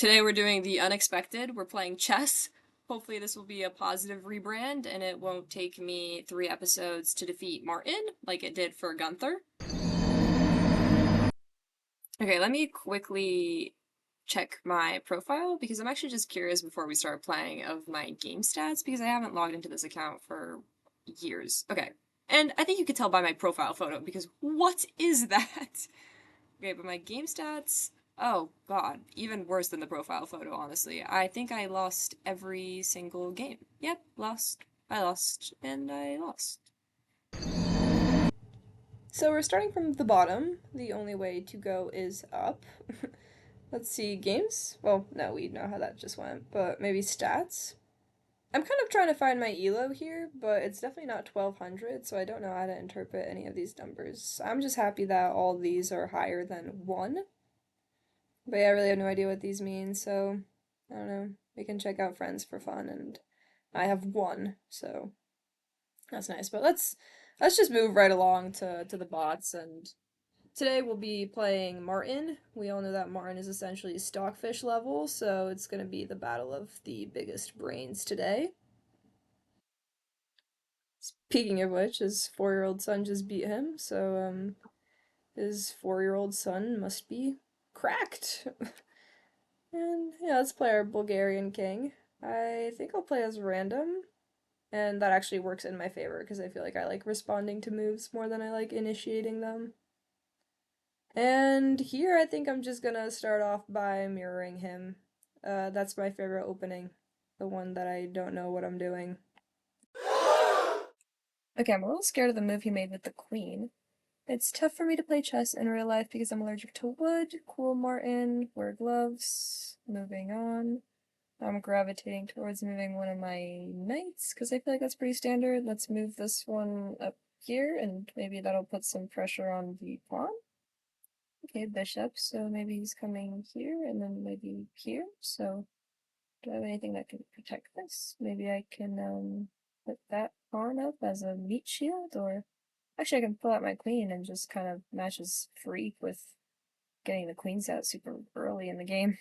Today we're doing the unexpected. We're playing chess. Hopefully this will be a positive rebrand and it won't take me 3 episodes to defeat Martin like it did for Gunther. Okay, let me quickly check my profile because I'm actually just curious before we start playing of my game stats because I haven't logged into this account for years. Okay, and I think you could tell by my profile photo because what is that? Okay, but my game stats, oh god, even worse than the profile photo, honestly. I think I lost every single game. Yep, lost. I lost, and I lost. So we're starting from the bottom. The only way to go is up. Let's see, games? Well, no, we know how that just went, but maybe stats? I'm kind of trying to find my elo here, but it's definitely not 1200, so I don't know how to interpret any of these numbers. I'm just happy that all these are higher than 1. But yeah, I really have no idea what these mean, so I don't know. We can check out friends for fun, and I have 1, so that's nice. But let's just move right along to the bots, and today we'll be playing Martin. We all know that Martin is essentially stockfish level, so it's gonna be the battle of the biggest brains today. Speaking of which, his 4-year-old son just beat him, so his 4-year-old son must be cracked. And yeah, let's play our Bulgarian king. I think I'll play as random, and that actually works in my favor because I feel like I like responding to moves more than I like initiating them. And here I think I'm just gonna start off by mirroring him. That's my favorite opening, the one that I don't know what I'm doing. Okay, I'm a little scared of the move he made with the queen. It's tough for me to play chess in real life because I'm allergic to wood. Cool, Martin. Wear gloves. Moving on. I'm gravitating towards moving one of my knights because I feel like that's pretty standard. Let's move this one up here and maybe that'll put some pressure on the pawn. Okay, bishop, so maybe he's coming here and then maybe here. So do I have anything that can protect this? Maybe I can put that pawn up as a meat shield, or actually I can pull out my queen and just kind of match his freak with getting the queens out super early in the game.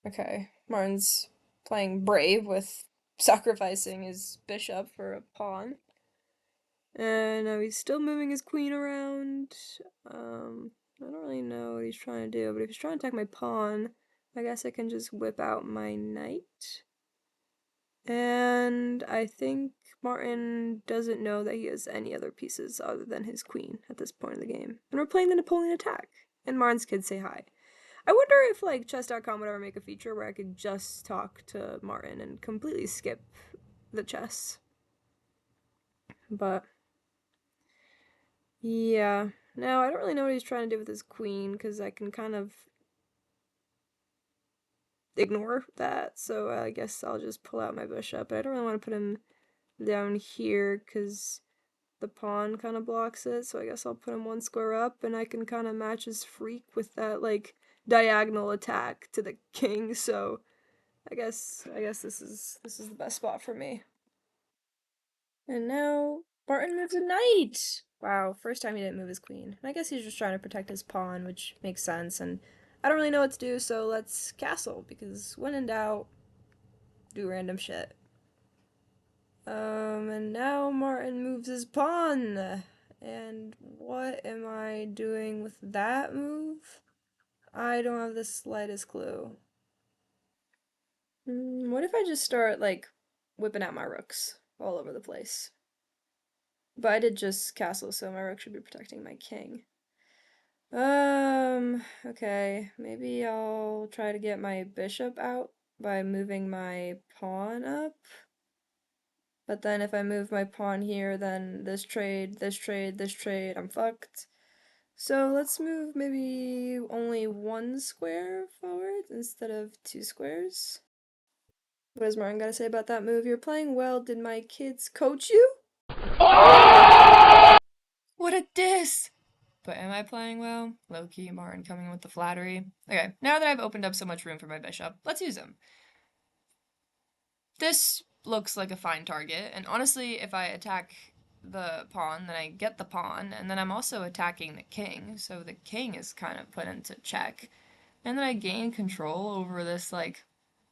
Okay, Martin's playing brave with sacrificing his bishop for a pawn. And now he's still moving his queen around. I don't really know what he's trying to do, but if he's trying to attack my pawn, I guess I can just whip out my knight. And I think Martin doesn't know that he has any other pieces other than his queen at this point in the game. And we're playing the Napoleon attack. And Martin's kids say hi. I wonder if like chess.com would ever make a feature where I could just talk to Martin and completely skip the chess. But yeah, now I don't really know what he's trying to do with his queen because I can kind of ignore that. So I guess I'll just pull out my bishop. But I don't really want to put him down here because the pawn kind of blocks it. So I guess I'll put him one square up and I can kind of match his freak with that like diagonal attack to the king. So I guess this is the best spot for me. And now Barton moves a knight. Wow, first time he didn't move his queen. And I guess he's just trying to protect his pawn, which makes sense. And I don't really know what to do, so let's castle because when in doubt, do random shit. And now Martin moves his pawn. And what am I doing with that move? I don't have the slightest clue. What if I just start, like, whipping out my rooks all over the place? But I did just castle, so my rook should be protecting my king. Okay. Maybe I'll try to get my bishop out by moving my pawn up. But then if I move my pawn here, then this trade, this trade, this trade, I'm fucked. So let's move maybe only 1 square forward instead of 2 squares. What does Martin gotta say about that move? You're playing well. Did my kids coach you? What a diss! But am I playing well? Low-key, Martin coming in with the flattery. Okay, now that I've opened up so much room for my bishop, let's use him. This looks like a fine target, and honestly, if I attack the pawn, then I get the pawn, and then I'm also attacking the king, so the king is kind of put into check. And then I gain control over this, like,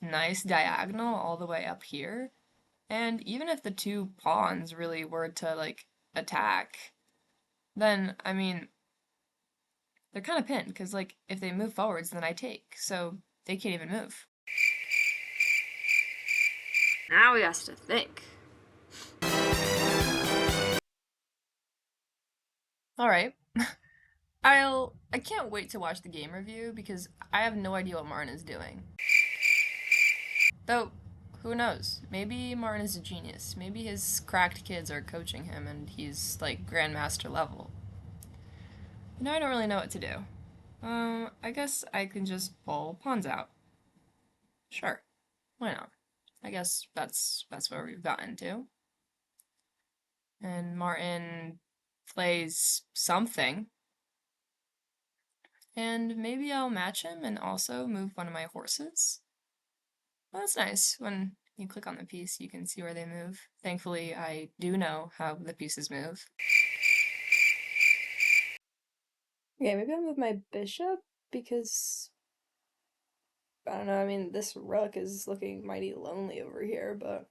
nice diagonal all the way up here. And even if the two pawns really were to, like, attack, then, I mean, they're kind of pinned, because, like, if they move forwards, then I take, so they can't even move. Now he has to think. Alright. I can't wait to watch the game review because I have no idea what Martin is doing. Though, who knows? Maybe Martin is a genius. Maybe his cracked kids are coaching him and he's like grandmaster level. I don't really know what to do. I guess I can just pull pawns out. Sure. Why not? I guess that's where we've gotten to. And Martin plays something. And maybe I'll match him and also move one of my horses. Well, that's nice. When you click on the piece, you can see where they move. Thankfully, I do know how the pieces move. Okay, maybe I'll move my bishop because I don't know. I mean, this rook is looking mighty lonely over here, but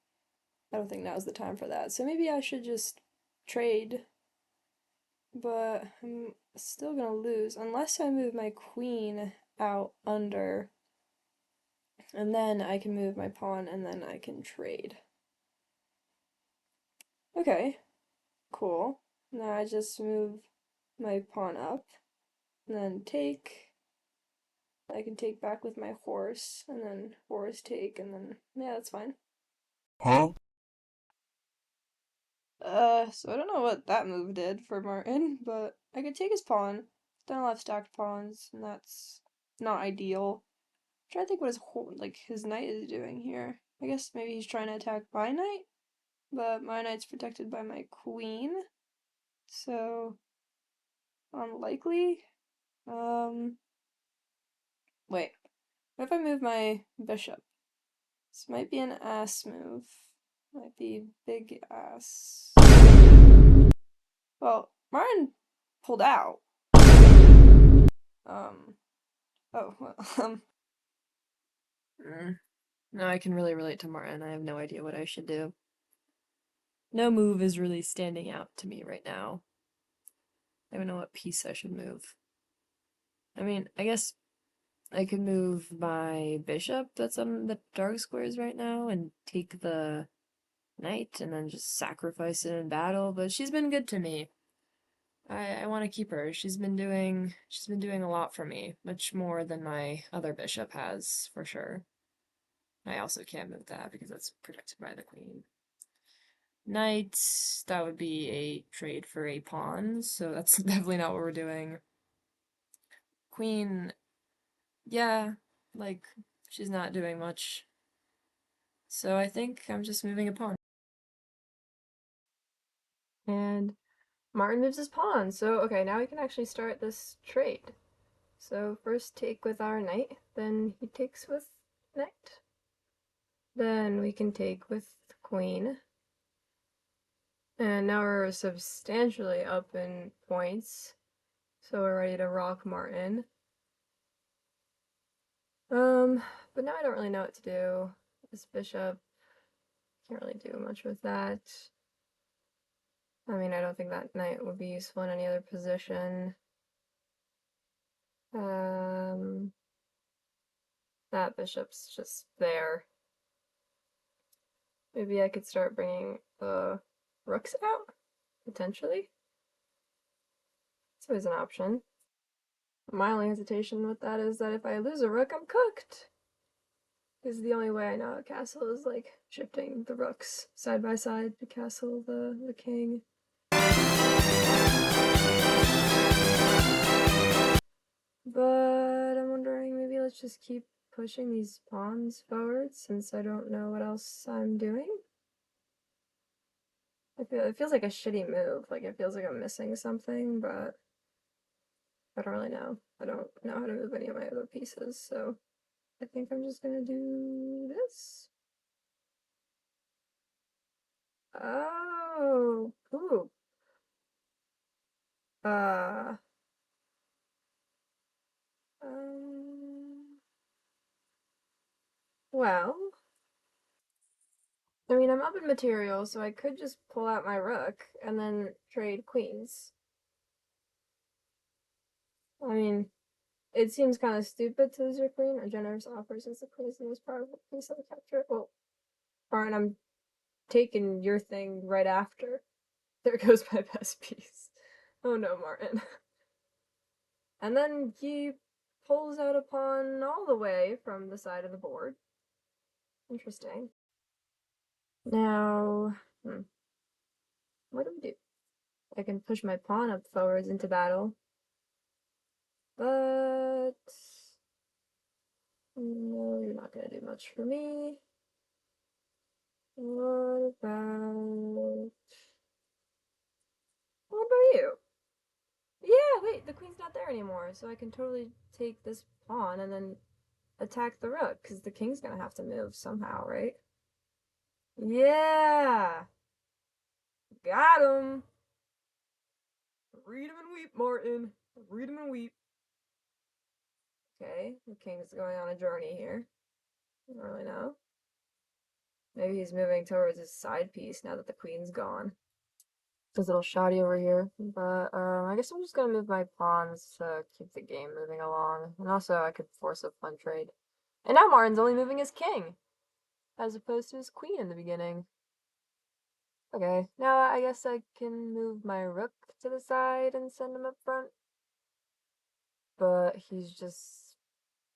I don't think now's the time for that. So maybe I should just trade, but I'm still gonna lose unless I move my queen out under, and then I can move my pawn and then I can trade. Okay, cool. Now I just move my pawn up, and then take. I can take back with my horse, and then horse take, and then yeah, that's fine. Huh? So I don't know what that move did for Martin, but I could take his pawn. Then I'll have stacked pawns, and that's not ideal. I'm trying to think what his knight is doing here. I guess maybe he's trying to attack my knight, but my knight's protected by my queen, so unlikely. Um, wait. What if I move my bishop? This might be an ass move. Might be big ass. Well, Martin pulled out. Um, oh, well, No, I can really relate to Martin. I have no idea what I should do. No move is really standing out to me right now. I don't know what piece I should move. I mean, I guess I could move my bishop that's on the dark squares right now and take the knight and then just sacrifice it in battle, but she's been good to me. I want to keep her. She's been doing a lot for me, much more than my other bishop has, for sure. I also can't move that because that's protected by the queen. Knight, that would be a trade for a pawn, so that's definitely not what we're doing. Queen, yeah, like, she's not doing much. So I think I'm just moving a pawn. And Martin moves his pawn, so okay, now we can actually start this trade. So first take with our knight, then he takes with knight. Then we can take with queen. And now we're substantially up in points, so we're ready to rock Martin. But now I don't really know what to do. This bishop, can't really do much with that. I mean, I don't think that knight would be useful in any other position. That bishop's just there. Maybe I could start bringing the rooks out, potentially. It's always an option. My only hesitation with that is that if I lose a rook, I'm cooked. Is the only way I know a castle is like shifting the rooks side by side to castle the king. But I'm wondering maybe let's just keep pushing these pawns forward since I don't know what else I'm doing. It feels like a shitty move, like it feels like I'm missing something, but I don't really know. I don't know how to move any of my other pieces, so I think I'm just gonna do this. Oh, cool. Uh, um, well, I mean, I'm up in material, so I could just pull out my rook and then trade queens. I mean, it seems kind of stupid to lose your queen. A generous offer since the queen is the most powerful piece of the capture. Well, Arn, I'm taking your thing right after. There goes my best piece. Oh no, Martin. And then he pulls out a pawn all the way from the side of the board. Interesting. Now, what do we do? I can push my pawn up forwards into battle. But no, you're not gonna do much for me. What about you? Yeah, wait, the queen's not there anymore, so I can totally take this pawn and then attack the rook, because the king's gonna have to move somehow, right? Yeah! Got him! Read him and weep, Martin. Read him and weep. Okay, the king's going on a journey here. I don't really know. Maybe he's moving towards his side piece now that the queen's gone. There's a little shoddy over here, but I guess I'm just gonna move my pawns to keep the game moving along. And also, I could force a pawn trade. And now Martin's only moving his king, as opposed to his queen in the beginning. Okay, now I guess I can move my rook to the side and send him up front. But he's just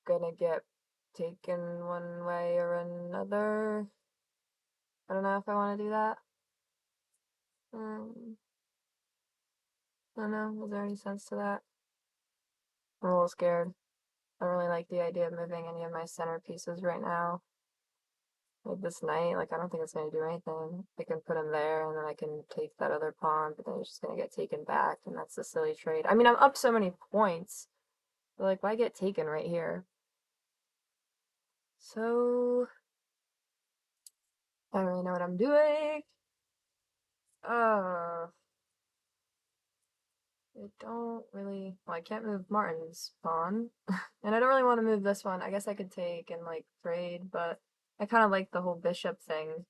gonna get taken one way or another. I don't know if I want to do that. I don't know. Is there any sense to that? I'm a little scared. I don't really like the idea of moving any of my centerpieces right now. Like this knight, like I don't think it's gonna do anything. I can put him there, and then I can take that other pawn, but then he's just gonna get taken back, and that's a silly trade. I mean, I'm up so many points, but like, why get taken right here? So I don't really know what I'm doing. Uh, I don't really. Well, I can't move Martin's pawn, and I don't really want to move this one. I guess I could take and like trade, but I kind of like the whole bishop thing.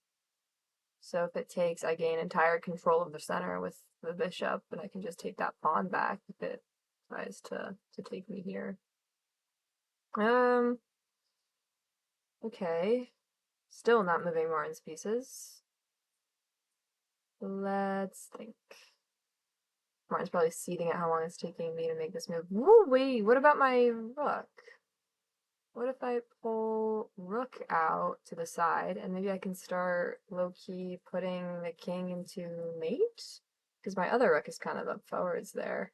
So if it takes, I gain entire control of the center with the bishop, and I can just take that pawn back if it tries to take me here. Okay. Still not moving Martin's pieces. Let's think. Martin's probably seething at how long it's taking me to make this move. Woo, wait, what about my rook? What if I pull rook out to the side, and maybe I can start low-key putting the king into mate? Because my other rook is kind of up forwards there.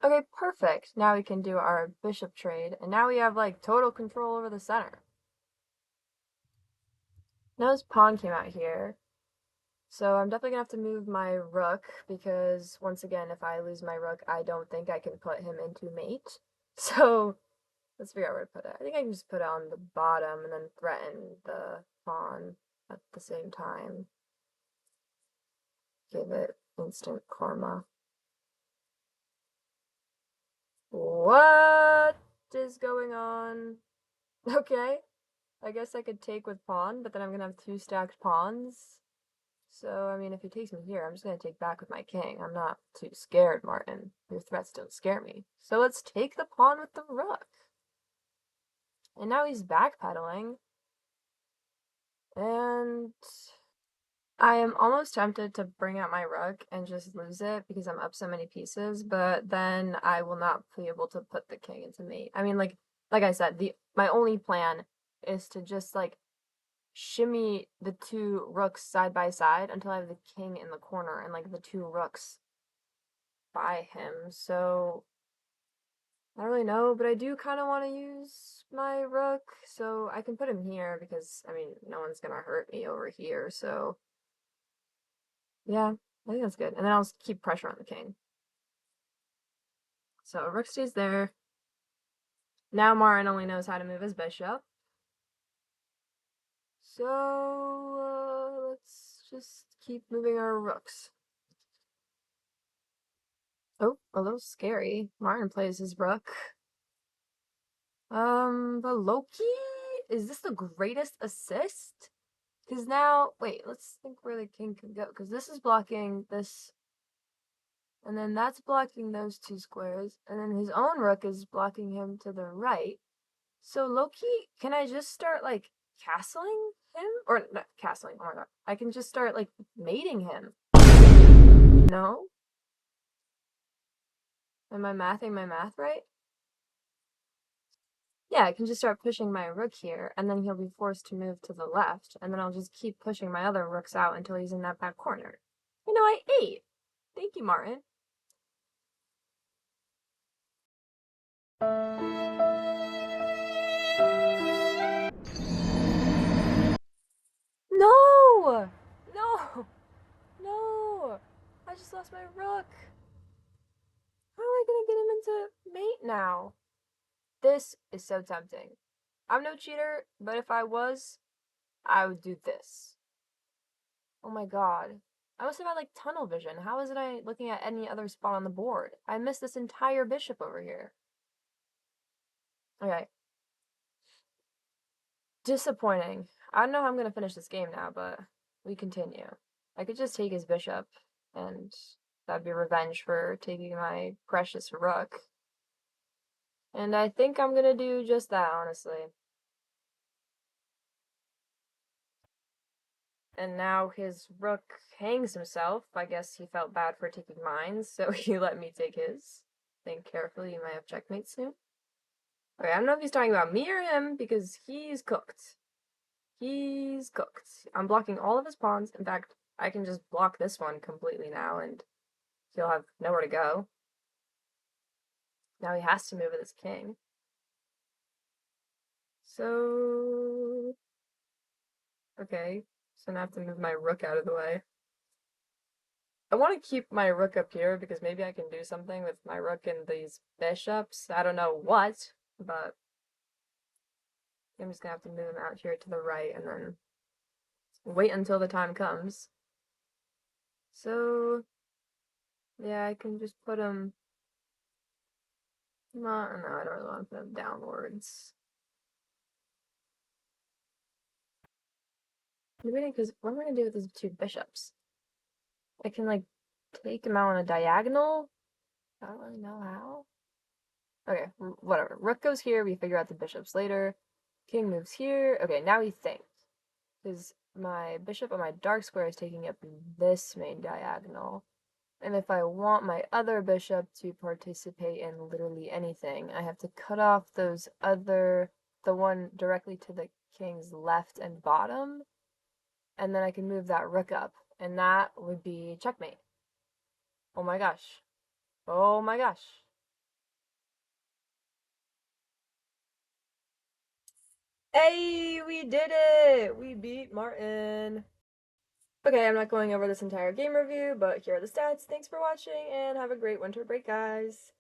Okay, perfect. Now we can do our bishop trade, and now we have, like, total control over the center. Now his pawn came out here, so I'm definitely gonna have to move my rook, because, once again, if I lose my rook, I don't think I can put him into mate. So, let's figure out where to put it. I think I can just put it on the bottom and then threaten the pawn at the same time. Give it instant karma. What is going on? Okay, I guess I could take with pawn, but then I'm gonna have two stacked pawns. So, I mean, if he takes me here, I'm just gonna take back with my king. I'm not too scared, Martin. Your threats don't scare me. So let's take the pawn with the rook. And now he's backpedaling. And I am almost tempted to bring out my rook and just lose it because I'm up so many pieces, but then I will not be able to put the king into mate. I mean, like I said, my only plan is to just like shimmy the two rooks side by side until I have the king in the corner and like the two rooks by him. So I don't really know, but I do kind of want to use my rook, so I can put him here because I mean, no one's gonna hurt me over here, so yeah, I think that's good. And then I'll keep pressure on the king. So rook stays there. Now Marin only knows how to move his bishop. So let's just keep moving our rooks. Oh, a little scary. Martin plays his rook. But Loki? Is this the greatest assist? Because now, wait, let's think where the king can go. Because this is blocking this, and then that's blocking those two squares, and then his own rook is blocking him to the right. So Loki, can I just start, like, castling him? Or, not castling, oh my god. I can just start, like, mating him. No? Am I mathing my math right? Yeah, I can just start pushing my rook here, and then he'll be forced to move to the left, and then I'll just keep pushing my other rooks out until he's in that back corner. You know, I ate! Thank you, Martin. No! No! No! I just lost my rook! How am I gonna get him into mate now? This is so tempting. I'm no cheater, but if I was, I would do this. Oh my god. I must have had like tunnel vision. How isn't I looking at any other spot on the board? I missed this entire bishop over here. Okay. Disappointing. I don't know how I'm gonna finish this game now, but we continue. I could just take his bishop, and that'd be revenge for taking my precious rook. And I think I'm gonna do just that, honestly. And now his rook hangs himself. I guess he felt bad for taking mine, so he let me take his. Think carefully, you might have checkmate soon. Okay, I don't know if he's talking about me or him, because he's cooked. He's cooked. I'm blocking all of his pawns. In fact, I can just block this one completely now, and he'll have nowhere to go. Now he has to move with his king. So... Okay, so now I have to move my rook out of the way. I want to keep my rook up here because maybe I can do something with my rook and these bishops. I don't know what, but I'm just gonna have to move them out here to the right and then wait until the time comes. So, yeah, I can just put them... No, I don't really want to put them downwards. Because what am I gonna do with these two bishops? I can, like, take them out on a diagonal? I don't really know how. Okay, whatever. Rook goes here, we figure out the bishops later. King moves here. Okay, now he thinks. Because my bishop on my dark square is taking up this main diagonal. And if I want my other bishop to participate in literally anything, I have to cut off those other, the one directly to the king's left and bottom, and then I can move that rook up, and that would be checkmate. Oh my gosh. Oh my gosh. Hey, we did it! We beat Martin. Okay, I'm not going over this entire game review, but here are the stats. Thanks for watching, and have a great winter break, guys.